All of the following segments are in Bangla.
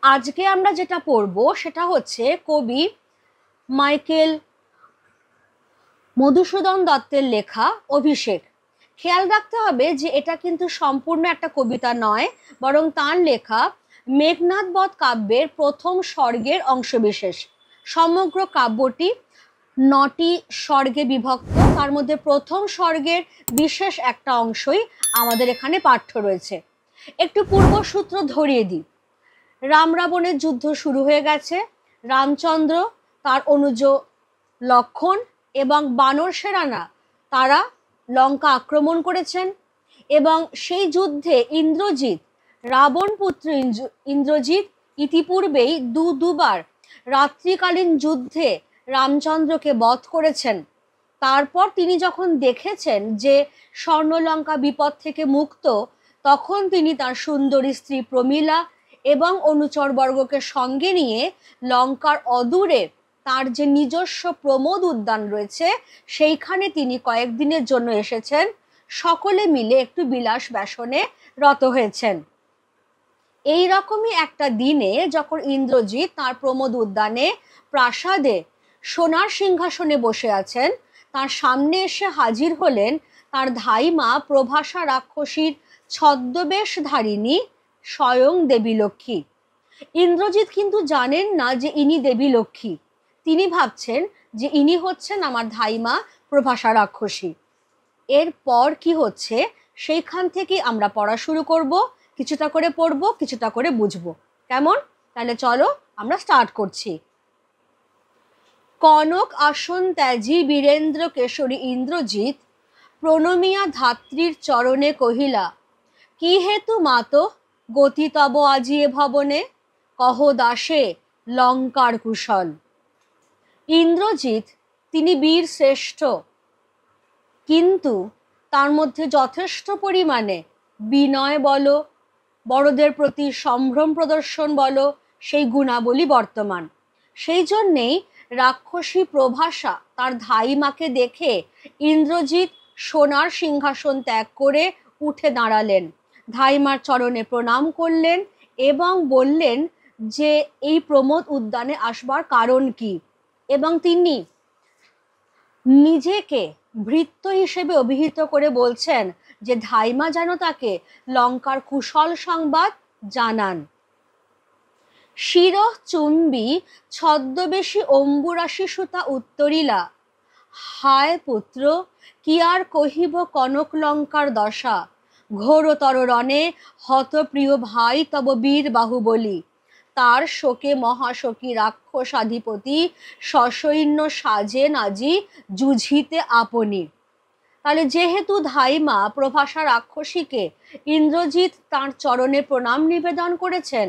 আজকে আমরা যেটা পড়ব সেটা হচ্ছে কবি মাইকেল মধুসূদন দত্তের লেখা অভিষেক। খেয়াল রাখতে হবে যে এটা কিন্তু সম্পূর্ণ একটা কবিতা নয়, বরং তার লেখা মেঘনাদ বধ কাব্যের প্রথম স্বর্গের অংশবিশেষ। সমগ্র কাব্যটি ৯টি স্বর্গে বিভক্ত, তার মধ্যে প্রথম স্বর্গের বিশেষ একটা অংশই আমাদের এখানে পাঠ্য রয়েছে। একটু পূর্বসূত্র ধরিয়ে দিই। রাম রাবণের যুদ্ধ শুরু হয়ে গেছে। রামচন্দ্র, তার অনুজ লক্ষণ এবং বানর সেনারা তারা লঙ্কা আক্রমণ করেছেন এবং সেই যুদ্ধে ইন্দ্রজিৎ, রাবণ পুত্র ইন্দ্রজিৎ ইতিপূর্বেই দুবার রাত্রিকালীন যুদ্ধে রামচন্দ্রকে বধ করেছেন। তারপর তিনি যখন দেখেছেন যে স্বর্ণলঙ্কা বিপদ থেকে মুক্ত, তখন তিনি তার সুন্দরী স্ত্রী প্রমীলা এবং অনুচরবর্গকে সঙ্গে নিয়ে লঙ্কার অদূরে তার যে নিজস্ব প্রমোদ উদ্যান রয়েছে সেইখানে তিনি কয়েকদিনের জন্য এসেছেন। সকলে মিলে একটু বিলাস ব্যাসনে রত হয়েছেন। এই রকমই একটা দিনে যখন ইন্দ্রজিৎ তার প্রমোদ উদ্যানে প্রাসাদে সোনার সিংহাসনে বসে আছেন, তার সামনে এসে হাজির হলেন তার ধাইমা প্রভাসা রাক্ষসীর ছদ্মবেশধারিণী স্বয়ং দেবী লক্ষ্মী। ইন্দ্রজিৎ কিন্তু জানেন না যে ইনি দেবী লক্ষ্মী। তিনি ভাবছেন যে ইনি হচ্ছেন আমার ধাইমা প্রভাসা রাক্ষসী। এরপর কি হচ্ছে সেইখান থেকে আমরা পড়া শুরু করব। কিছুটা করে পড়বো, কিছুটা করে বুঝবো। কেমন? তাহলে চলো আমরা স্টার্ট করছি। কনক আসন ত্যাজি বীরেন্দ্র কেশরী ইন্দ্রজিৎ প্রণমিয়া ধাত্রীর চরণে কহিলা, কি হেতু মাতো গতি তব আজিয়ে ভবনে, কহ দাসে লঙ্কার কুশল। ইন্দ্রজিৎ তিনি বীর শ্রেষ্ঠ, কিন্তু তার মধ্যে যথেষ্ট পরিমাণে বিনয় বলো, বড়দের প্রতি সম্ভ্রম প্রদর্শন বলো, সেই গুণাবলী বর্তমান। সেই জন্যেই রাক্ষসী প্রভাসা তার ধাইমাকে দেখে ইন্দ্রজিৎ সোনার সিংহাসন ত্যাগ করে উঠে দাঁড়ালেন, ধাইমার চরণে প্রণাম করলেন এবং বললেন যে এই প্রমোদ উদ্যানে আসবার কারণ কি, এবং তিনি নিজেকে ভৃত্য হিসেবে অভিহিত করে বলছেন যে ধাইমা যেন তাকে লঙ্কার কুশল সংবাদ জানান। শিরঃ চুম্বী ছদ্মবেশী অম্বুরাশি সুতা উত্তরিলা, হায় পুত্র কি আর কহিব কনক লঙ্কার দশা, ঘোরতর রণে হত প্রিয় ভাই তব বীর বাহুবলী, তার শোকে মহাশোকী রাক্ষসাধিপতি সসৈন্য সাজেন আজি যুঝিতে আপনি। তাহলে যেহেতু ধাইমা প্রভাসা রাক্ষসীকে ইন্দ্রজিৎ তার চরণে প্রণাম নিবেদন করেছেন,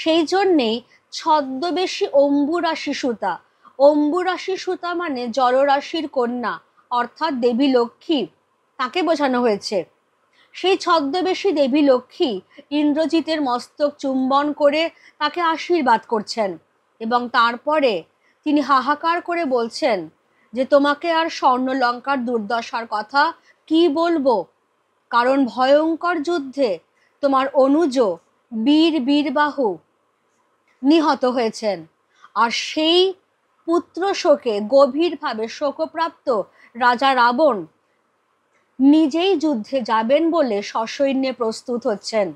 সেই জন্যেই ছদ্মবেশী অম্বুরাশি সুতা, অম্বুরাশি সুতা মানে জলরাশির কন্যা অর্থাৎ দেবী লক্ষ্মী, তাকে বোঝানো হয়েছে। সেই ছদ্মবেশী দেবী লক্ষ্মী ইন্দ্রজিতের মস্তক চুম্বন করে তাকে আশীর্বাদ করছেন এবং তারপরে তিনি হাহাকার করে বলছেন যে তোমাকে আর স্বর্ণলঙ্কার দুর্দশার কথা কি বলবো, কারণ ভয়ঙ্কর যুদ্ধে তোমার অনুজ বীরবাহু নিহত হয়েছেন। আর সেই পুত্র শোকে গভীরভাবে শোকপ্রাপ্ত রাজা রাবণ নিজেই যুদ্ধে যাবেন বলে সসৈন্যে প্রস্তুত হচ্ছেন।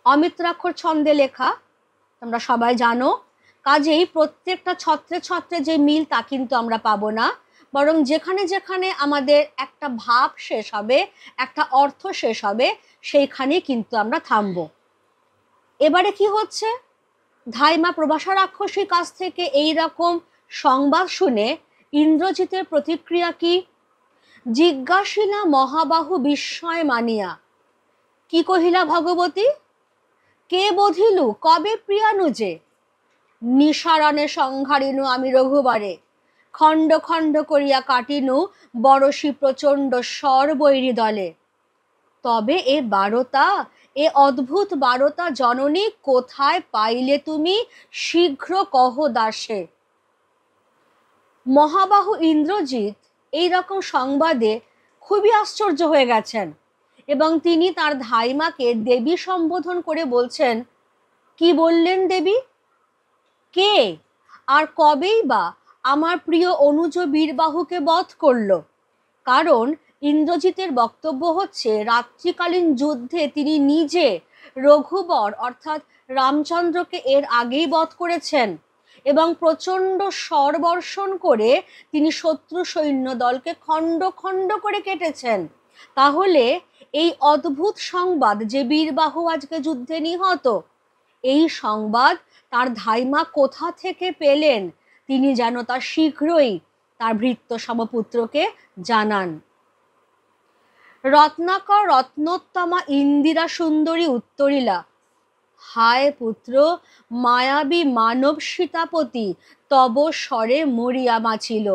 অমিত্রাক্ষর ছন্দে লেখা, তোমরা সবাই জানো। কাজেই প্রত্যেকটা ছত্রে ছত্রে যে মিল তা কিন্তু আমরা পাবো না, বরং যেখানে যেখানে আমাদের একটা ভাব শেষ হবে, একটা অর্থ শেষ হবে, সেইখানে কিন্তু আমরা থামবো। এবারে কি হচ্ছে, ধাইমা প্রভাসা রাক্ষসীর কাছ থেকে এই রকম সংবাদ শুনে ইন্দ্রজিতের প্রতিক্রিয়া কি? জিজ্ঞাসিলা মহাবাহু বিস্ময় মানিয়া, কি কহিলা ভগবতী, কে বধিলু কবে প্রিয়ানুজে, নিসারণে সংহারিনু আমি রঘুবারে, খণ্ড খণ্ড করিয়া কাটিনু বরশি প্রচণ্ড স্বর বৈরী দলে। তবে এ বারতা, এ অদ্ভুত বারতা জননী কোথায় পাইলে তুমি, শীঘ্র কহ দাসে। মহাবাহু ইন্দ্রজিৎ এই রকম সংবাদে খুবই আশ্চর্য হয়ে গেছেন এবং তিনি তার ধাইমাকে দেবী সম্বোধন করে বলছেন, কি বললেন দেবী? কে আর কবেই বা আমার প্রিয় অনুজ বীরবাহুকে বধ করলো? কারণ ইন্দ্রজিতের বক্তব্য হচ্ছে রাত্রিকালীন যুদ্ধে তিনি নিজে রঘুবর অর্থাৎ রামচন্দ্রকে এর আগেই বধ করেছেন এবং প্রচণ্ড স্বরবর্ষণ করে তিনি শত্রু সৈন্য দলকে খণ্ড খণ্ড করে কেটেছেন। তাহলে এই অদ্ভুত সংবাদ যে বীরবাহু আজকে যুদ্ধে নিহত, এই সংবাদ তার ধাইমা কোথা থেকে পেলেন, তিনি যেন তা শীঘ্রই তার ভৃত্য সমপুত্রকে জানান। রত্নাকর রত্নোত্তমা ইন্দিরা সুন্দরী উত্তরিলা, হায় পুত্র মায়াবী মানব সীতাপতি তব স্বরে মরিয়া মাছিল।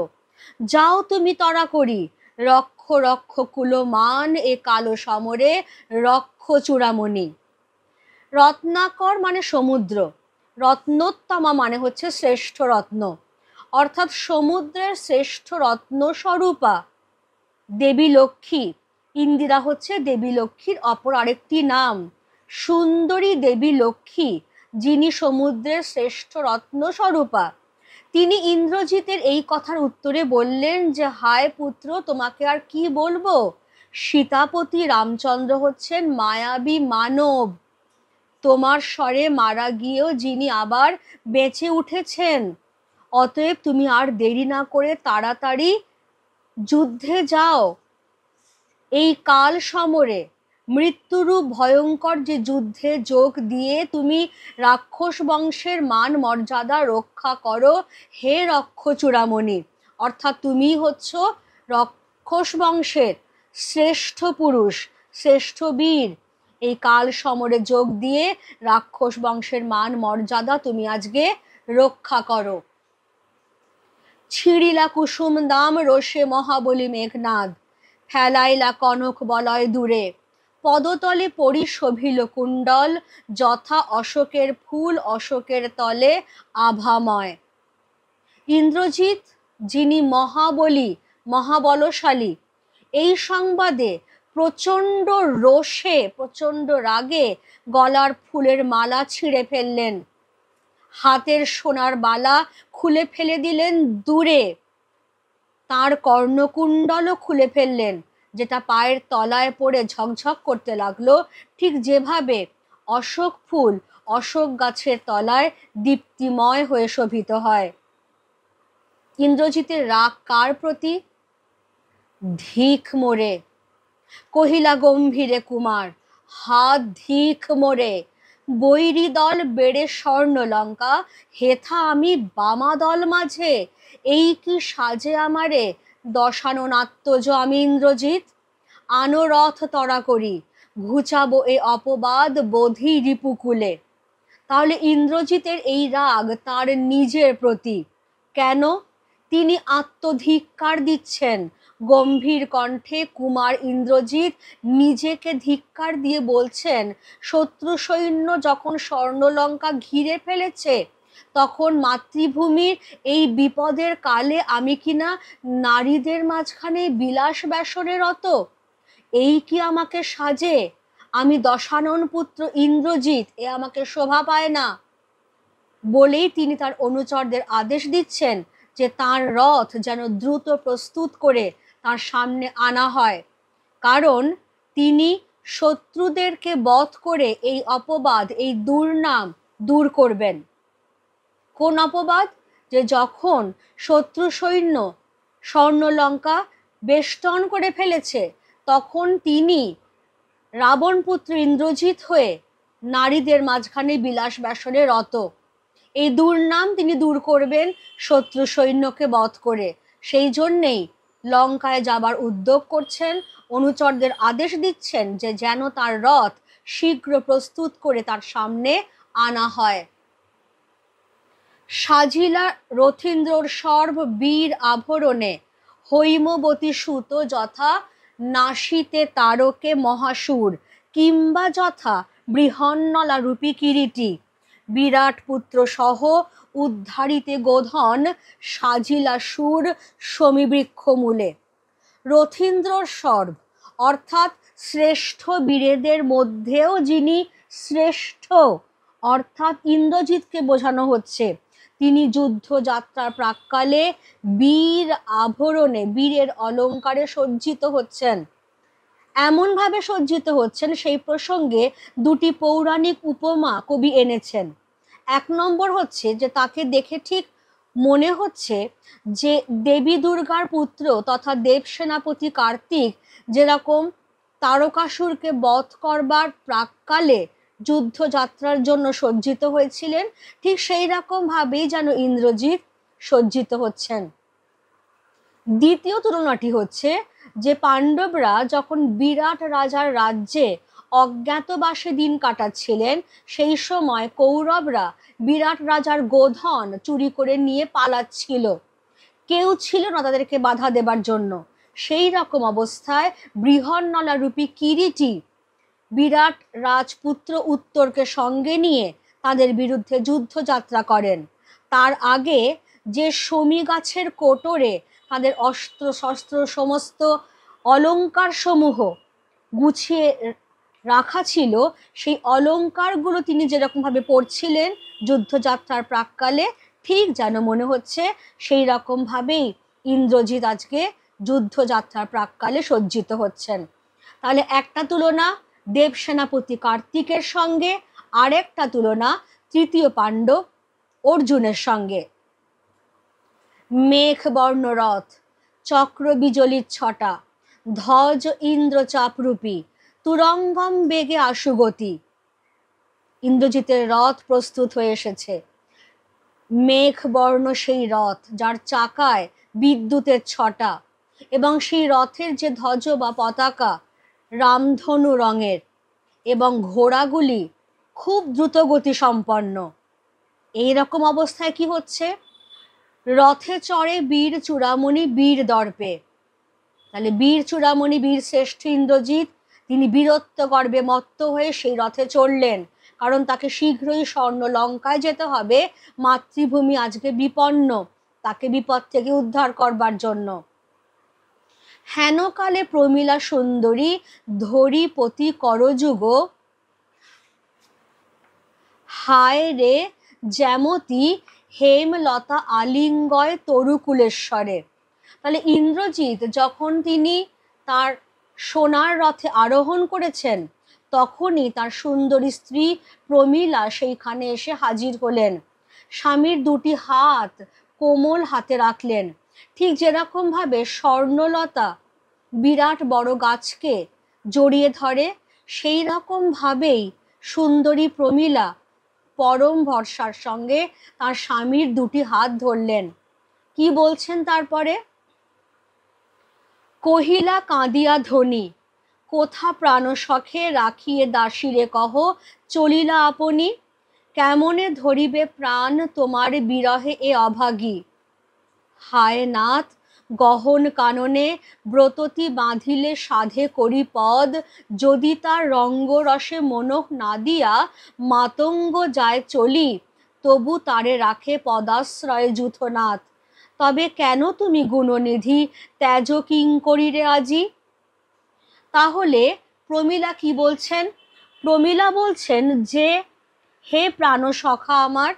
যাও তুমি তরা করি, রক্ষ রক্ষ কুলমান এ কালো সমরে, রক্ষ চূড়ামণি। রত্নাকর মানে সমুদ্র, রত্নোত্তমা মানে হচ্ছে শ্রেষ্ঠ রত্ন, অর্থাৎ সমুদ্রের শ্রেষ্ঠ রত্ন স্বরূপা দেবী লক্ষ্মী। ইন্দিরা হচ্ছে দেবী লক্ষ্মীর অপর আরেকটি নাম। সুন্দরী দেবী লক্ষ্মী, যিনি সমুদ্রের শ্রেষ্ঠ রত্ন স্বরূপা, তিনি ইন্দ্রজিতের এই কথার উত্তরে বললেন যে হায় পুত্র, তোমাকে আর কি বলবো, সীতাপতি রামচন্দ্র হচ্ছেন মায়াবী মানব। তোমার স্বরে মারা গিয়েও যিনি আবার বেঁচে উঠেছেন। অতএব তুমি আর দেরি না করে তাড়াতাড়ি যুদ্ধে যাও। এই কাল সমরে মৃত্যুরূপ ভয়ঙ্কর যে যুদ্ধে যোগ দিয়ে তুমি রাক্ষস বংশের মান মর্যাদা রক্ষা করো হে রক্ষ চূড়ামণি, অর্থাৎ তুমি হচ্ছ রাক্ষস বংশের শ্রেষ্ঠ পুরুষ, শ্রেষ্ঠ বীর। এই কাল সমরে যোগ দিয়ে রাক্ষস বংশের মান মর্যাদা তুমি আজকে রক্ষা করো। ছিঁড়িলা কুসুম দাম রোষে মহাবলী মেঘনাদ, ফেলাইলা কনক বলয় দূরে, পদতলে পরিশোভিল কুণ্ডল, যথা অশোকের ফুল অশোকের তলে আভাময়। ইন্দ্রজিৎ, যিনি মহাবলী মহাবলশালী, এই সংবাদে প্রচণ্ড রোষে প্রচণ্ড রাগে গলার ফুলের মালা ছিঁড়ে ফেললেন, হাতের সোনার বালা খুলে ফেলে দিলেন দূরে, তার কর্ণকুণ্ডলও খুলে ফেললেন, যেটা পায়ের তলায় পড়ে ঝকঝক করতে লাগলো, ঠিক যেভাবে অশোক ফুল অশোক গাছের তলায় দীপ্তিময় হয়ে শোভিত হয়। ইন্দ্রজিতের রাগ কার প্রতি? ধিক মোরে, কহিলা গম্ভীরে কুমার, হাত ধিক মোরে, বৈরী দল বেড়ে স্বর্ণলঙ্কা, হেথা আমি বামা দল মাঝে, এই কি সাজে আমারে দশানো নাত্যজ আমি ইন্দ্রজিৎ, আনো রথ তরা করি, ঘুচাবো এ অপবাদ বোধি রিপুকুলে। তাহলে ইন্দ্রজিতের এই রাগ তার নিজের প্রতি। কেন? তিনি আত্মধিক্কার দিচ্ছেন। গম্ভীর কণ্ঠে কুমার ইন্দ্রজিৎ নিজেকে ধিক্কার দিয়ে বলছেন, শত্রু সৈন্য যখন স্বর্ণলঙ্কা ঘিরে ফেলেছে, তখন মাতৃভূমির এই বিপদের কালে আমি কিনা নারীদের মাঝখানে বিলাস ব্যাসরে রত, এই কি আমাকে সাজে? আমি দশানন পুত্র ইন্দ্রজিৎ, এ আমাকে শোভা পায় না। বলেই তিনি তার অনুচরদের আদেশ দিচ্ছেন যে তার রথ যেন দ্রুত প্রস্তুত করে তার সামনে আনা হয়, কারণ তিনি শত্রুদেরকে বধ করে এই অপবাদ, এই দুর্নাম দূর করবেন। কোন অপবাদ? যে যখন শত্রু সৈন্য স্বর্ণলঙ্কা বেষ্টন করে ফেলেছে, তখন তিনি রাবণপুত্র ইন্দ্রজিৎ হয়ে নারীদের মাঝখানে বিলাস ব্যাসরে রত, এই দুর্নাম তিনি দূর করবেন শত্রু সৈন্যকে বধ করে। সেই জন্যেই লঙ্কায় যাবার উদ্যোগ করছেন, অনুচরদের আদেশ দিচ্ছেন যে যেন তার রথ শীঘ্র প্রস্তুত করে তার সামনে আনা হয়। সাজিলা রথীন্দ্রর সর্ব বীর আভরণে, হৈমবতী সুত যথা নাসিতে তারকে মহাসুর, কিংবা যথা বৃহন্নলা রূপী কিরীটি, বিরাট পুত্র সহ উদ্ধারিতে গোধন, সাজিলা সুর সমীবৃক্ষ মূলে। রথীন্দ্রর সর্ব অর্থাৎ শ্রেষ্ঠ বীরেদের মধ্যেও যিনি শ্রেষ্ঠ, অর্থাৎ ইন্দ্রজিৎকে বোঝানো হচ্ছে তিনি যুদ্ধযাত্রার প্রাক্কালে বীর আভরণে, বীরের অলঙ্কারে সজ্জিত হচ্ছেন। এমনভাবে সজ্জিত হচ্ছেন, সেই প্রসঙ্গে দুটি পৌরাণিক উপমা কবি এনেছেন। এক নম্বর হচ্ছে যে তাকে দেখে ঠিক মনে হচ্ছে যে দেবী দুর্গার পুত্র তথা দেব সেনাপতি কার্তিক যেরকম তারকাসুরকে বধ করবার প্রাক্কালে যুদ্ধযাত্রার জন্য সজ্জিত হয়েছিলেন, ঠিক সেই রকম ভাবেই যেন ইন্দ্রজিৎ সজ্জিত হচ্ছেন। দ্বিতীয় তুলনাটি হচ্ছে যে পাণ্ডবরা যখন বিরাট রাজার রাজ্যে অজ্ঞাতবাসে দিন কাটাচ্ছিলেন, সেই সময় কৌরবরা বিরাট রাজার গোধন চুরি করে নিয়ে পালাচ্ছিল, কেউ ছিল না তাদেরকে বাধা দেবার জন্য। সেই রকম অবস্থায় বৃহন্নলা রূপী কিরীটী বিরাট রাজপুত্র উত্তরকে সঙ্গে নিয়ে তাদের বিরুদ্ধে যুদ্ধযাত্রা করেন। তার আগে যে শমী গাছের কোটরে তাদের অস্ত্র শস্ত্র সমস্ত অলঙ্কার সমূহ গুছিয়ে রাখা ছিল, সেই অলঙ্কারগুলো তিনি যেরকমভাবে পরছিলেন যুদ্ধযাত্রার প্রাক্কালে, ঠিক যেন মনে হচ্ছে সেই রকমভাবেই ইন্দ্রজিৎ আজকে যুদ্ধযাত্রার প্রাক্কালে সজ্জিত হচ্ছেন। তাহলে একটা তুলনা দেব সেনাপতি কার্তিকের সঙ্গে, আরেকটা তুলনা তৃতীয় পাণ্ডব অর্জুনের সঙ্গে। মেঘ বর্ণ রথ, চক্র বিজলিত ছটা, ধ্বজ ইন্দ্রচাপরূপী, তুরঙ্গম বেগে আশুগতি। ইন্দ্রজিতের রথ প্রস্তুত হয়ে এসেছে। মেঘ বর্ণ সেই রথ, যার চাকায় বিদ্যুতের ছটা, এবং সেই রথের যে ধ্বজ বা পতাকা রামধনু রঙের, এবং ঘোড়াগুলি খুব দ্রুতগতি সম্পন্ন। এই রকম অবস্থায় কি হচ্ছে? রথে চড়ে বীর চূড়ামণি বীর দর্পে। তাহলে বীর চূড়ামণি বীর শ্রেষ্ঠ ইন্দ্রজিৎ তিনি বীরত্ব গর্বে মত্ত হয়ে সেই রথে চড়লেন, কারণ তাকে শীঘ্রই স্বর্ণ লঙ্কায় যেতে হবে। মাতৃভূমি আজকে বিপন্ন, তাকে বিপদ থেকে উদ্ধার করবার জন্য। হেনকালে প্রমীলা সুন্দরী ধরিপতি করযুগ, হায় রে জ্যামতি হেমলতা আলিঙ্গয় তরুকুলেশ্বরে। তাহলে ইন্দ্রজিৎ যখন তিনি তার সোনার রথে আরোহণ করেছেন, তখনই তার সুন্দরী স্ত্রী প্রমীলা সেইখানে এসে হাজির হলেন। স্বামীর দুটি হাত কোমল হাতে রাখলেন, ঠিক যেরকম ভাবে স্বর্ণলতা বিরাট বড় গাছকে জড়িয়ে ধরে, সেই রকম ভাবেই সুন্দরী প্রমীলা পরম ভরসার সঙ্গে তার স্বামীর দুটি হাত ধরলেন। কি বলছেন তারপরে? কহিলা কাঁদিয়া ধনী, কোথা প্রাণ সখে রাখিয়ে দাসীরে কহ চলিলা আপনি, কেমনে ধরিবে প্রাণ তোমার বিরহে এ অভাগী। হায় নাথ গহন কাননে ব্রততি বাঁধিলে সাধে করি পদ, যদি তার রঙ্গরসে মনোহ না দিয়া মাতঙ্গ যায় চলি, তবু তারে রাখে পদাশ্রয়ে যূথনাথ। তবে কেন তুমি গুণনিধি ত্যাজ কিঙ্করীরে আজি? তাহলে প্রমীলা কি বলছেন? প্রমীলা বলছেন যে হে প্রাণসখা আমার,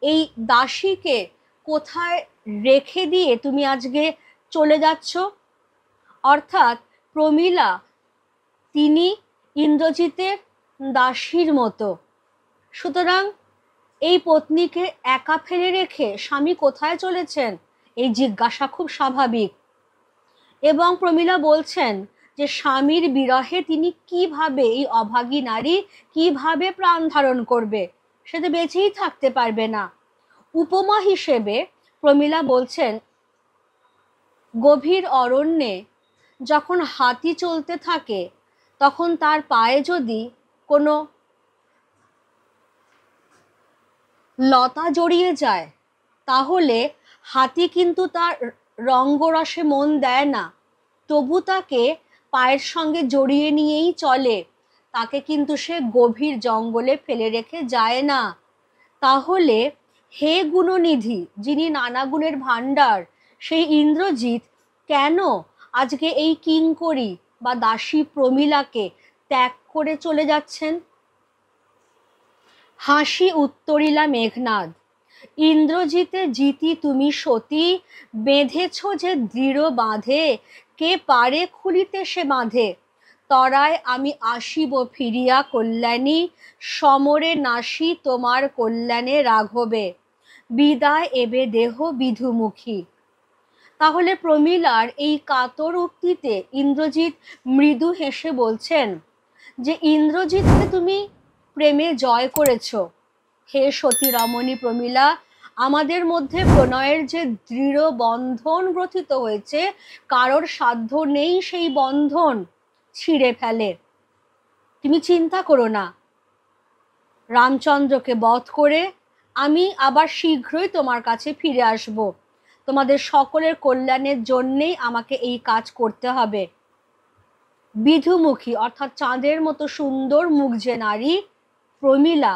এই দাসীকে কোথায় রেখে দিয়ে তুমি আজকে চলে যাচ্ছ? অর্থাৎ প্রমীলা তিনি ইন্দ্রজিতের দাসীর মতো, সুতরাং এই পত্নীকে একা ফেলে রেখে স্বামী কোথায় চলেছেন, এই জিজ্ঞাসা খুব স্বাভাবিক। এবং প্রমীলা বলছেন যে স্বামীর বিরহে তিনি কিভাবে, এই অভাগী নারী কিভাবে প্রাণ ধারণ করবে, সে তো বেঁচেই থাকতে পারবে না। উপমা হিসেবে প্রমীলা বলছেন, গভীর অরণ্যে যখন হাতি চলতে থাকে, তখন তার পায়ে যদি কোনো লতা জড়িয়ে যায়, তাহলে হাতি কিন্তু তার রঙ্গরসে মন দেয় না, তবু তাকে পায়ের সঙ্গে জড়িয়ে নিয়েই চলে, তাকে কিন্তু সে গভীর জঙ্গলে ফেলে রেখে যায় না। তাহলে হে গুণনিধি, যিনি নানা গুণের ভাণ্ডার, সেই ইন্দ্রজিৎ কেন আজকে এই কিঙ্করী বা দাসী প্রমীলাকে ত্যাগ করে চলে যাচ্ছেন? হাসি উত্তরিলা মেঘনাদ, ইন্দ্রজিতে জিতি তুমি সতী, বেঁধেছ যে দৃঢ় বাঁধে, কে পারে খুলিতে সে বাঁধে। তরায় আমি আসিব ফিরিয়া কল্যাণী, সমরে নাসি তোমার কল্যাণে রাঘবে, বিদায় এবে দেহ বিধুমুখী। তাহলে প্রমীলার এই কাতর উক্তিতে ইন্দ্রজিৎ মৃদু হেসে বলছেন যে ইন্দ্রজিৎকে তুমি প্রেমে জয় করেছ। হে সতী রমণী প্রমীলা, আমাদের মধ্যে প্রণয়ের যে দৃঢ় বন্ধন গ্রথিত হয়েছে, কারোর সাধ্য নেই সেই বন্ধন ছিঁড়ে ফেলে। তুমি চিন্তা করো না, রামচন্দ্রকে বধ করে আমি আবার শীঘ্রই তোমার কাছে ফিরে আসব। তোমাদের সকলের কল্যাণের জন্যেই আমাকে এই কাজ করতে হবে। বিধুমুখী অর্থাৎ চাঁদের মতো সুন্দর মুখ যে নারী প্রমীলা,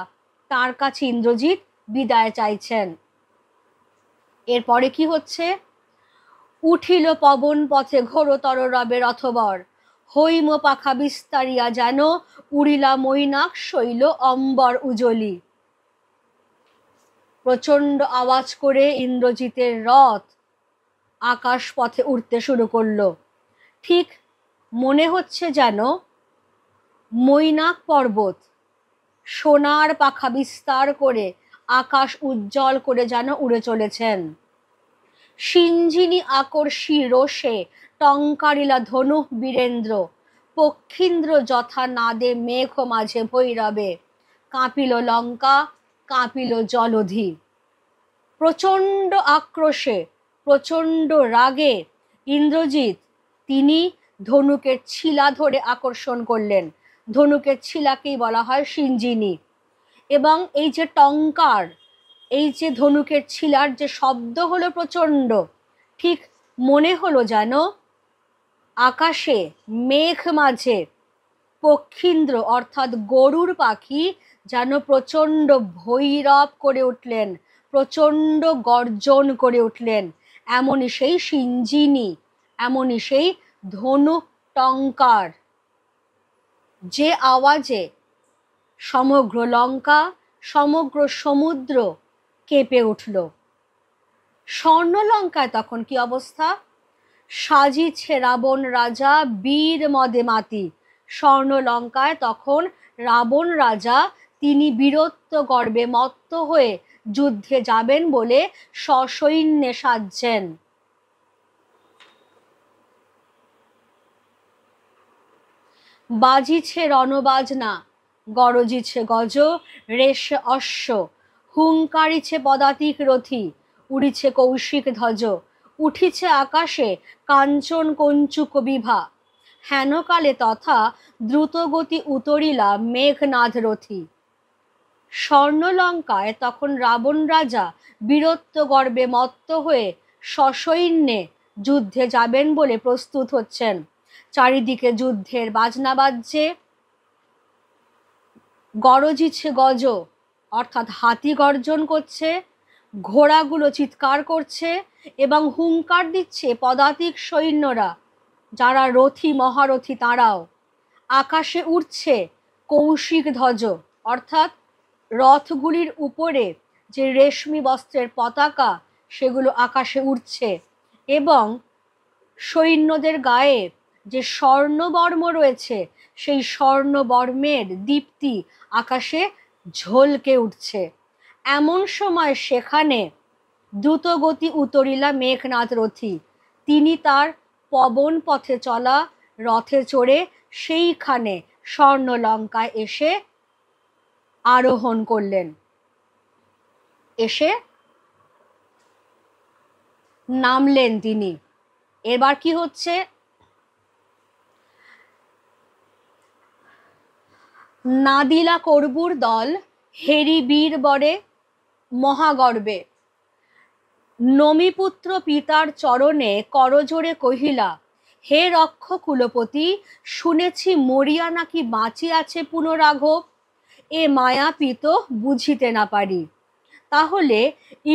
তার কাছে ইন্দ্রজিৎ বিদায় চাইছেন। এরপরে কি হচ্ছে? উঠিল পবন পথে ঘোরতর রবে রথবর, হৈম পাখা বিস্তারিয়া যেন উড়িলা মৈনাক শৈল অম্বর উজলি। প্রচন্ড আওয়াজ করে ইন্দ্রজিতের রথ আকাশ পথে উঠতে শুরু করলো। ঠিক মনে হচ্ছে যেন মৈনাক পর্বত সোনার পাখা বিস্তার করে আকাশ উজ্জ্বল করে যেন উড়ে চলেছেন। সিঞ্জিনী আকর্ষী রোষে টঙ্কারিলা ধনু বীরেন্দ্র, পক্ষীন্দ্র যথা নাদে মেঘ মাঝে ভৈরবে, কাঁপিল লঙ্কা কাঁপিল জলধি। প্রচণ্ড আক্রোশে প্রচণ্ড রাগে ইন্দ্রজিৎ তিনি ধনুকের ছিলা ধরে আকর্ষণ করলেন। ধনুকের ছিলাকেই বলা হয় সিঞ্জিনী। এবং এই যে টঙ্কার, এই যে ধনুকের ছিলার যে শব্দ হলো প্রচণ্ড, ঠিক মনে হলো যেন আকাশে মেঘ মাঝে পক্ষীন্দ্র অর্থাৎ গরুর পাখি যেন প্রচণ্ড ভৈরব করে উঠলেন, প্রচণ্ড গর্জন করে উঠলেন। এমনই সেই সিঞ্জিনী, এমনই সেই ধনুক টঙ্কার, যে আওয়াজে সমগ্র লঙ্কা সমগ্র সমুদ্র কেঁপে উঠল। স্বর্ণলঙ্কায় তখন কি অবস্থা? সাজিছে রাবণ রাজা বীর মদে মাতি। স্বর্ণলঙ্কায় তখন রাবণ রাজা তিনি বীরত্ব গর্বে মত্ত হয়ে যুদ্ধে যাবেন বলে সসৈন্যে সাজছেন। বাজিছে রণবাজনা, গরজিছে গজ, রেশে অশ্ব, হুঙ্কারিছে পদাতিক রথী, উড়িছে কৌশিক ধ্বজ, উঠিছে আকাশে কাঞ্চন কঞ্চুক বিভা, হেনকালে তথা দ্রুতগতি উতরিলা মেঘনাদ রথী। স্বর্ণলঙ্কায় তখন রাবণ রাজা বীরত্ব গর্বে মত্ত হয়ে সসৈন্যে যুদ্ধে যাবেন বলে প্রস্তুত হচ্ছেন। চারিদিকে যুদ্ধের বাজনা বাজছে, গরজিছে গজ অর্থাৎ হাতি গর্জন করছে, ঘোড়াগুলো চিৎকার করছে এবং হুঙ্কার দিচ্ছে পদাতিক সৈন্যরা, যারা রথী মহারথী তাঁরাও। আকাশে উঠছে কৌশিক ধ্বজ অর্থাৎ রথগুলির উপরে যে রেশমি বস্ত্রের পতাকা সেগুলো আকাশে উঠছে এবং সৈন্যদের গায়ে যে স্বর্ণবর্ম রয়েছে সেই স্বর্ণবর্মের দীপ্তি আকাশে ঝলকে উঠছে। এমন সময় সেখানে দ্রুতগতি উতরিলা মেঘনাদ রথী, তিনি তার পবন পথে চলা রথে চড়ে সেইখানে স্বর্ণলঙ্কায় এসে আরোহণ করলেন। এসে নামলেন তিনি। এবার কি হচ্ছে? নাদিলা করবুর দল হেরি বীর বরে মহাগর্বে, নমিপুত্র পিতার চরণে করজোড়ে কহিলা, হে রক্ষ কুলপতি, শুনেছি মরিয়া নাকি বাঁচিয়াছে পুনরাঘব, এ মায়াপিত বুঝিতে না পারি। তাহলে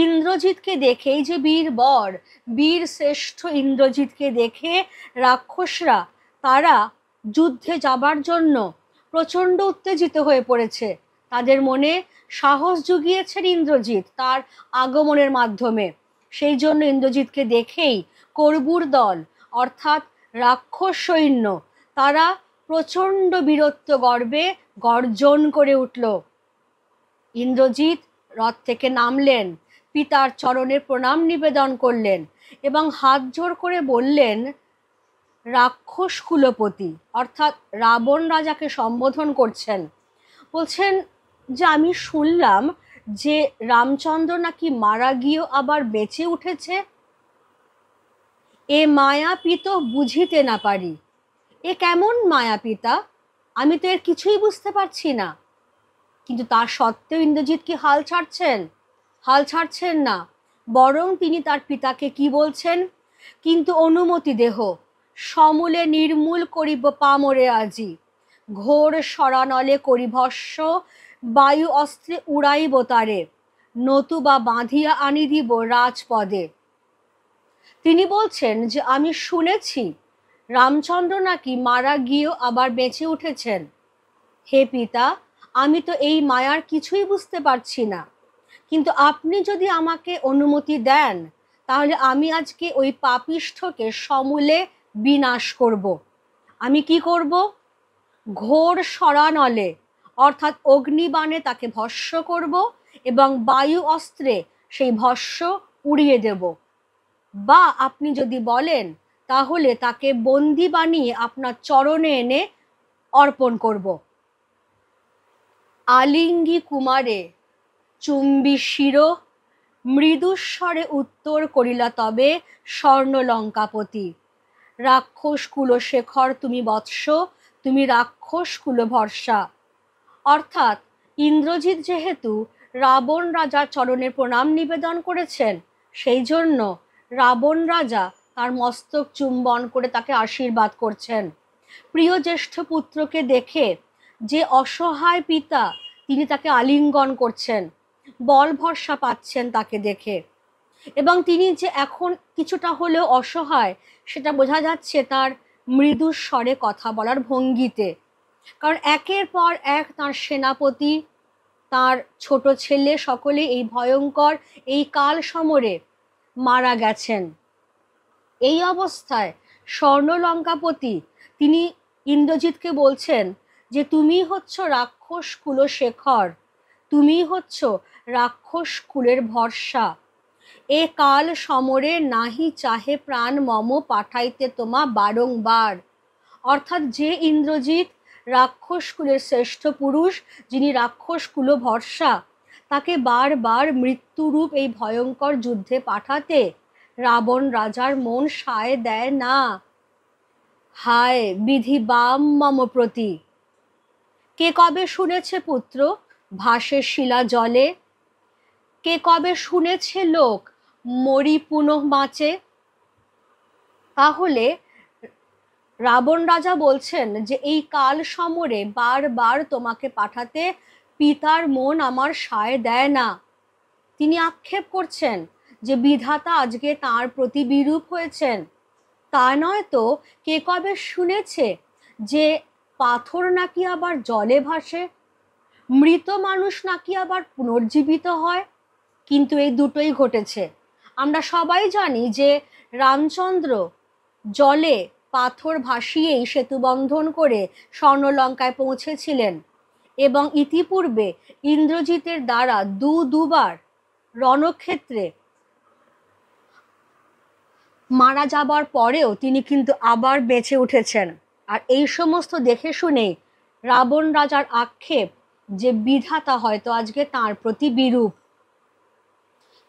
ইন্দ্রজিৎকে দেখেই যে বীর বর, বীর শ্রেষ্ঠ ইন্দ্রজিৎকে দেখে রাক্ষসরা তারা যুদ্ধে যাবার জন্য প্রচণ্ড উত্তেজিত হয়ে পড়েছে। তাদের মনে সাহস জুগিয়েছেন ইন্দ্রজিৎ তার আগমনের মাধ্যমে। সেই জন্য ইন্দ্রজিৎকে দেখেই করবুর দল অর্থাৎ রাক্ষস সৈন্য তারা প্রচণ্ড বীরত্ব গর্বে গর্জন করে উঠল। ইন্দ্রজিৎ রথ থেকে নামলেন, পিতার চরণে প্রণাম নিবেদন করলেন এবং হাত জোড় করে বললেন, রাক্ষস কুলপতি অর্থাৎ রাবণ রাজাকে সম্বোধন করছেন। বলছেন যে আমি শুনলাম যে রামচন্দ্র নাকি মারা গিয়েও আবার বেঁচে উঠেছে। এ মায়াপিত বুঝিতে না পারি। এ কেমন মায়াপিতা? আমি তো এর কিছুই বুঝতে পারছি না। কিন্তু তার সত্ত্বেও ইন্দ্রজিৎ কি হাল ছাড়ছেন? হাল ছাড়ছেন না, বরং তিনি তার পিতাকে কি বলছেন, কিন্তু অনুমতি দেহ, সমূলে নির্মূল করিব পামরে আজি, ঘোর সরানলে করি ভস্য, বায়ু অস্ত্রে উড়াইব তারে, নতুবা বাঁধিয়া আনি দিব রাজপদে। তিনি বলছেন যে আমি শুনেছি রামচন্দ্র নাকি মারা গিয়েও আবার বেঁচে উঠেছেন। হে পিতা, আমি তো এই মায়ার কিছুই বুঝতে পারছি না, কিন্তু আপনি যদি আমাকে অনুমতি দেন তাহলে আমি আজকে ওই পাপিষ্ঠকে সমূলে বিনাশ করব। আমি কি করব? ঘোর সরানলে অর্থাৎ অগ্নিবাণে তাকে ভস্য করব এবং বায়ু অস্ত্রে সেই ভস্য উড়িয়ে দেব। বা আপনি যদি বলেন তাহলে তাকে বন্দি বানিয়ে আপনার চরণে এনে অর্পণ করব। আলিঙ্গি কুমারে চুম্বি শির, মৃদুস্বরে উত্তর করিলা তবে স্বর্ণলঙ্কাপতি, রাক্ষস কুলশেখর তুমি বৎস, তুমি রাক্ষস কুল ভরসা। অর্থাৎ ইন্দ্রজিৎ যেহেতু রাবণ রাজার চরণে প্রণাম নিবেদন করেছেন, সেই জন্য রাবণ রাজা তার মস্তক চুম্বন করে তাকে আশীর্বাদ করছেন। প্রিয় জ্যেষ্ঠ পুত্রকে দেখে যে অসহায় পিতা তিনি তাকে আলিঙ্গন করছেন, বল ভরসা পাচ্ছেন তাকে দেখে, এবং তিনি যে এখন কিছুটা হলেও অসহায় সেটা বোঝা যাচ্ছে তার মৃদু স্বরে কথা বলার ভঙ্গিতে। কারণ একের পর এক তার সেনাপতি, তার ছোট ছেলে সকলে এই ভয়ঙ্কর এই কাল সমরে মারা গেছেন। এই অবস্থায় স্বর্ণলঙ্কাপতি তিনি ইন্দ্রজিৎকে বলছেন যে তুমি হচ্ছ রাক্ষস কুলশেখর, তুমি হচ্ছ রাক্ষস কুলের ভরসা। এ কাল সমরে নাহি চাহে প্রাণ মম পাঠাইতে তোমা বারংবার। অর্থাৎ যে ইন্দ্রজিৎ রাক্ষস কুলের শ্রেষ্ঠ পুরুষ, যিনি রাক্ষস কুল ভরসা, তাকে বারবার মৃত্যুরূপ এই ভয়ঙ্কর যুদ্ধে পাঠাতে রাবণ রাজার মন সায় দেয় না। হায় বিধি বাম মম প্রতি। কে কবে শুনেছে পুত্র ভাসে শিলা জলে? কে কবে শুনেছে লোক মরি পুনঃ বাঁচে? তাহলে রাবণ রাজা বলছেন যে এই কাল সমরে বারবার তোমাকে পাঠাতে পিতার মন আমার সায় দেয় না। তিনি আক্ষেপ করছেন যে বিধাতা আজকে তার প্রতি বিরূপ হয়েছেন। তা নয় তো কে কবে শুনেছে যে পাথর নাকি আবার জলে ভাসে, মৃত মানুষ নাকি আবার পুনর্জীবিত হয়? কিন্তু এই দুটোই ঘটেছে। আমরা সবাই জানি যে রামচন্দ্র জলে পাথর ভাসিয়েই সেতু বন্ধন করে স্বর্ণলঙ্কায় পৌঁছেছিলেন এবং ইতিপূর্বে ইন্দ্রজিতের দ্বারা দুবার রণক্ষেত্রে মারা যাবার পরেও তিনি কিন্তু আবার বেঁচে উঠেছেন। আর এই সমস্ত দেখে শুনেই রাবণ রাজার আক্ষেপ যে বিধাতা হয়তো আজকে তার প্রতি বিরূপ।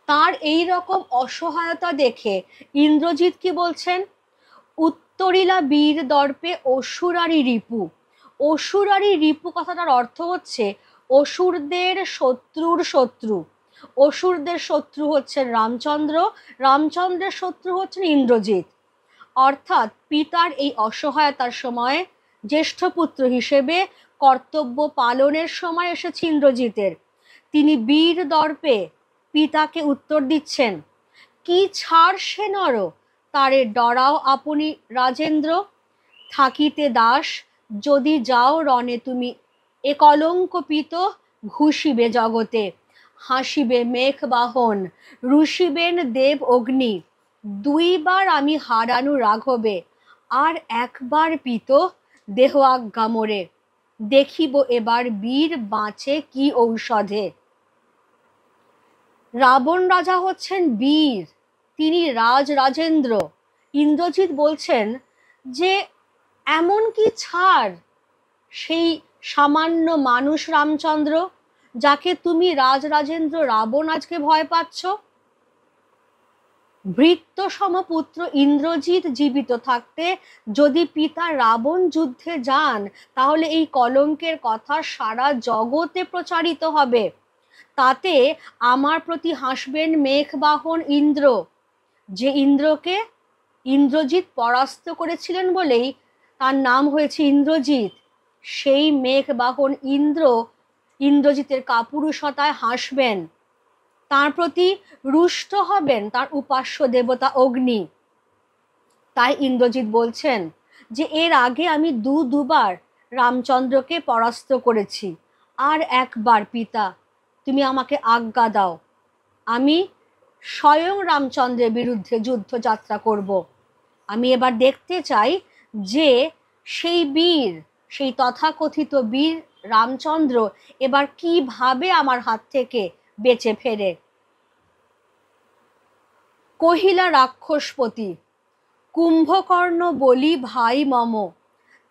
তার এই রকম অসহায়তা দেখে ইন্দ্রজিৎ কি বলছেন, উত্তরিলা বীর দর্পে অসুরারি রিপু। অসুরারি রিপু কথাটার অর্থ হচ্ছে অসুরদের শত্রুর শত্রু। অসুরদের শত্রু হচ্ছেন রামচন্দ্র, রামচন্দ্রের শত্রু হচ্ছেন ইন্দ্রজিৎ। অর্থাৎ পিতার এই অসহায়তার সময় জ্যেষ্ঠ পুত্র হিসেবে কর্তব্য পালনের সময় এসেছে ইন্দ্রজিতের। তিনি বীর দর্পে পিতাকে উত্তর দিচ্ছেন, কি ছাড় সে নর তারে ডরাও আপনি রাজেন্দ্র, থাকিতে দাস যদি যাও রণে তুমি এ কলঙ্কপিত ঘুষিবে জগতে, হাসিবে মেঘ বাহন, রুষিবেন দেব অগ্নি। দুইবার আমি হারানু রাঘবে, আর একবার পিত দেহ আজ্ঞা মোরে। দেখিব এবার বীর বাঁচে কি ঔষধে। রাবণ রাজা হচ্ছেন বীর, তিনি রাজেন্দ্র। ইন্দ্রজিৎ বলছেন যে এমন কি ছাড় সেই সামান্য মানুষ রামচন্দ্র, যাকে তুমি রাজেন্দ্র রাবণ আজকে ভয় পাচ্ছ। ভৃত্য সমপুত্র ইন্দ্রজিৎ জীবিত থাকতে যদি পিতা রাবণ যুদ্ধে যান, তাহলে এই কলঙ্কের কথা সারা জগতে প্রচারিত হবে। তাতে আমার প্রতি হাসবেন মেঘবাহন ইন্দ্র, যে ইন্দ্রকে ইন্দ্রজিৎ পরাস্ত করেছিলেন বলেই তার নাম হয়েছে ইন্দ্রজিৎ। সেই মেঘবাহন ইন্দ্রজিতের কাপুরুষতায় হাসবেন, তার প্রতি রুষ্ট হবেন তার উপাস্য দেবতা অগ্নি। তাই ইন্দ্রজিৎ বলছেন যে এর আগে আমি দুবার রামচন্দ্রকে পরাস্ত করেছি, আর একবার পিতা তুমি আমাকে আজ্ঞা দাও, আমি স্বয়ং রামচন্দ্রের বিরুদ্ধে যুদ্ধযাত্রা করব। আমি এবার দেখতে চাই যে সেই তথাকথিত বীর রামচন্দ্র এবার কিভাবে আমার হাত থেকে বেঁচে ফেরে। কহিলা রাক্ষসপতি, কুম্ভকর্ণ বলি ভাই মম,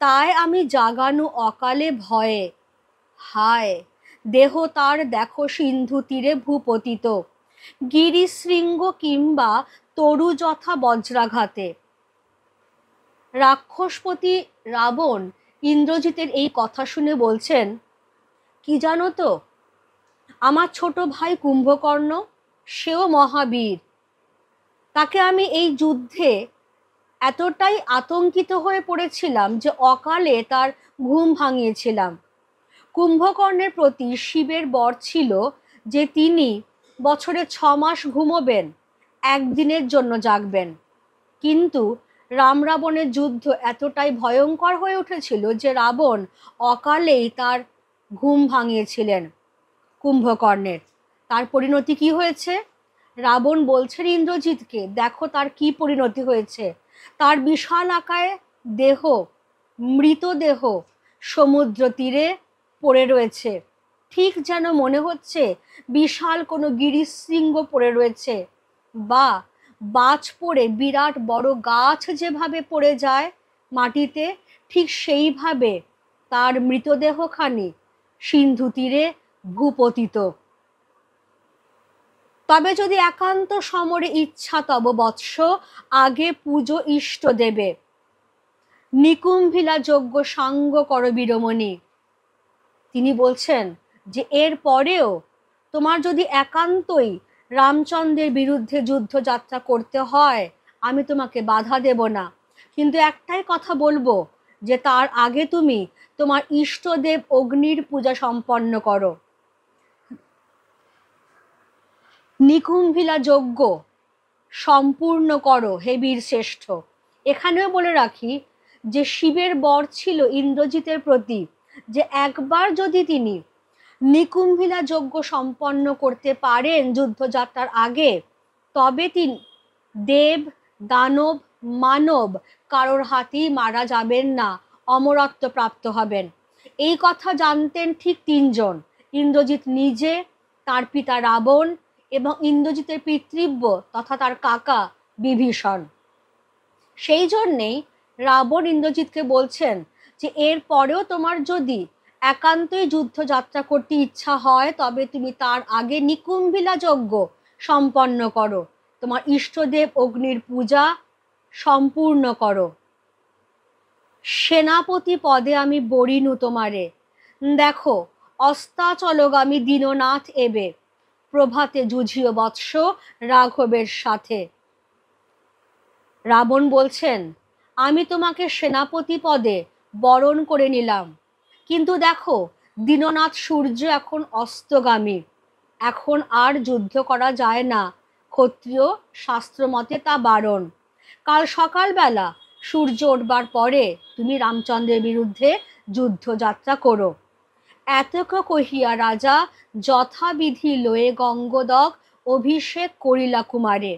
তাই আমি জাগানু অকালে ভয়ে। হায়, দেহ তার দেখো সিন্ধু তীরে ভূপতিত, গিরিশৃঙ্গ কিংবা তরু যথা বজ্রাঘাতে। রাক্ষসপতি রাবণ ইন্দ্রজিতের এই কথা শুনে বলছেন, কি জানো তো, আমার ছোট ভাই কুম্ভকর্ণ, সেও মহাবীর। তাকে আমি এই যুদ্ধে এতটাই আতঙ্কিত হয়ে পড়েছিলাম যে অকালে তার ঘুম ভাঙিয়েছিলাম। কুম্ভকর্ণের প্রতি শিবের বর ছিল যে তিনি বছরে 6 মাস ঘুমোবেন, একদিনের জন্য জাগবেন। কিন্তু রাবণের যুদ্ধ এতটাই ভয়ঙ্কর হয়ে উঠেছিল যে রাবণ অকালেই তার ঘুম ভাঙিয়েছিলেন কুম্ভকর্ণের। তার পরিণতি কি হয়েছে? রাবণ বলছেন ইন্দ্রজিৎকে, দেখো তার কি পরিণতি হয়েছে। তার বিশাল আকায় দেহ, মৃতদেহ সমুদ্র তীরে পড়ে রয়েছে, ঠিক যেন মনে হচ্ছে বিশাল কোনো গিরিশৃঙ্গ পড়ে রয়েছে, বা বাজ পড়ে বিরাট বড় গাছ যেভাবে পড়ে যায় মাটিতে, ঠিক সেইভাবে তার মৃতদেহখানি সিন্ধু তীরে ভূপতিত। তবে যদি একান্ত সমরে ইচ্ছা তব বৎস, আগে পুজো ইষ্ট দেবে, নিকুম্ভিলা যজ্ঞ সাঙ্গ কর বীরমণি। তিনি বলছেন যে এর পরেও তোমার যদি একান্তই রামচন্দ্রের বিরুদ্ধে যুদ্ধযাত্রা করতে হয়, আমি তোমাকে বাধা দেব না, কিন্তু একটাই কথা বলবো, যে তার আগে তুমি তোমার ইষ্টদেব অগ্নির পূজা সম্পন্ন করো। নিকুম্ভিলা যজ্ঞ সম্পূর্ণ করো হে বীর শ্রেষ্ঠ। এখানেও বলে রাখি যে শিবের বর ছিল ইন্দ্রজিতের প্রতি, যে একবার যদি তিনি নিকুম্ভিলা যজ্ঞ সম্পন্ন করতে পারেন যুদ্ধযাত্রার আগে, তবে তিনি দেব, দানব, মানব কারোর হাতেই মারা যাবেন না, অমরত্ব প্রাপ্ত হবেন। এই কথা জানতেন ঠিক 3 জন, ইন্দ্রজিৎ নিজে, তার পিতা রাবণ এবং ইন্দ্রজিতের পিতৃব্য তথা তার কাকা বিভীষণ। সেই জন্যেই রাবণ ইন্দ্রজিৎকে বলছেন যে এর পরেও তোমার যদি একান্তই যুদ্ধযাত্রা করতে ইচ্ছা হয়, তবে তুমি তার আগে নিকুম্ভিলা যজ্ঞ সম্পন্ন করো, তোমার ইষ্টদেব অগ্নির পূজা সম্পূর্ণ করো। সেনাপতি পদে আমি বরিনু তোমারে, দেখো অস্তাচলগামী দীননাথ এবে, প্রভাতে যুঝিও বৎস রাঘবের সাথে। রাবণ বলছেন, আমি তোমাকে সেনাপতি পদে বরণ করে নিলাম, কিন্তু দেখো দীননাথ সূর্য এখন অস্তগামী, এখন আর যুদ্ধ করা যায় না, ক্ষত্রিয় শাস্ত্রমতে তা বারণ। কাল সকালবেলা সূর্য ওঠবার পরে তুমি রামচন্দ্রের বিরুদ্ধে যুদ্ধযাত্রা করো। এতক কহিয়া রাজা যথাবিধি লয়ে গঙ্গোদক অভিষেক করিলা কুমারে।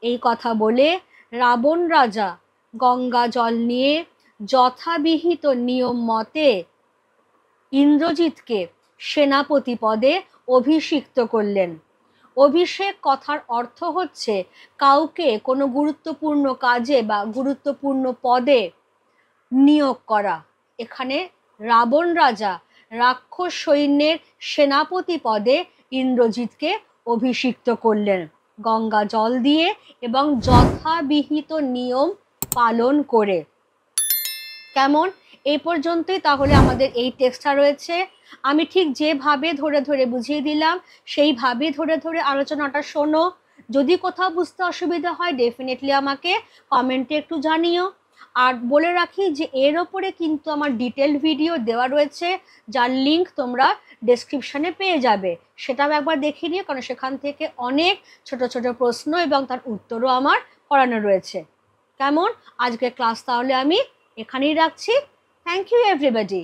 এই কথা বলে রাবণ রাজা গঙ্গা জল নিয়ে যথাবিহিত নিয়ম মতে ইন্দ্রজিৎকে সেনাপতি পদে অভিষিক্ত করলেন। অভিষেক কথার অর্থ হচ্ছে কাউকে কোনো গুরুত্বপূর্ণ কাজে বা গুরুত্বপূর্ণ পদে নিয়োগ করা। এখানে রাবণ রাজা রাক্ষস সৈন্যের সেনাপতি পদে ইন্দ্রজিৎকে অভিষিক্ত করলেন গঙ্গা জল দিয়ে এবং যথাবিহিত নিয়ম পালন করে। কেমন? এই পর্যন্তই তাহলে আমাদের এই টেক্সটটা রয়েছে। আমি ঠিক যেভাবে ধরে ধরে বুঝিয়ে দিলাম সেইভাবে ধরে ধরে আলোচনাটা শোনো। যদি কোথাও বুঝতে অসুবিধা হয় ডেফিনেটলি আমাকে কমেন্টে একটু জানিও। আর বলে রাখি যে এর ওপরে কিন্তু আমার ডিটেলড ভিডিও দেওয়া রয়েছে, যার লিঙ্ক তোমরা ডেসক্রিপশানে পেয়ে যাবে। সেটাও একবার দেখে নিও, কারণ সেখান থেকে অনেক ছোট ছোট প্রশ্ন এবং তার উত্তরও আমার করানো রয়েছে। কেমন? আজকের ক্লাস তাহলে আমি এখানেই রাখছি। Thank you everybody.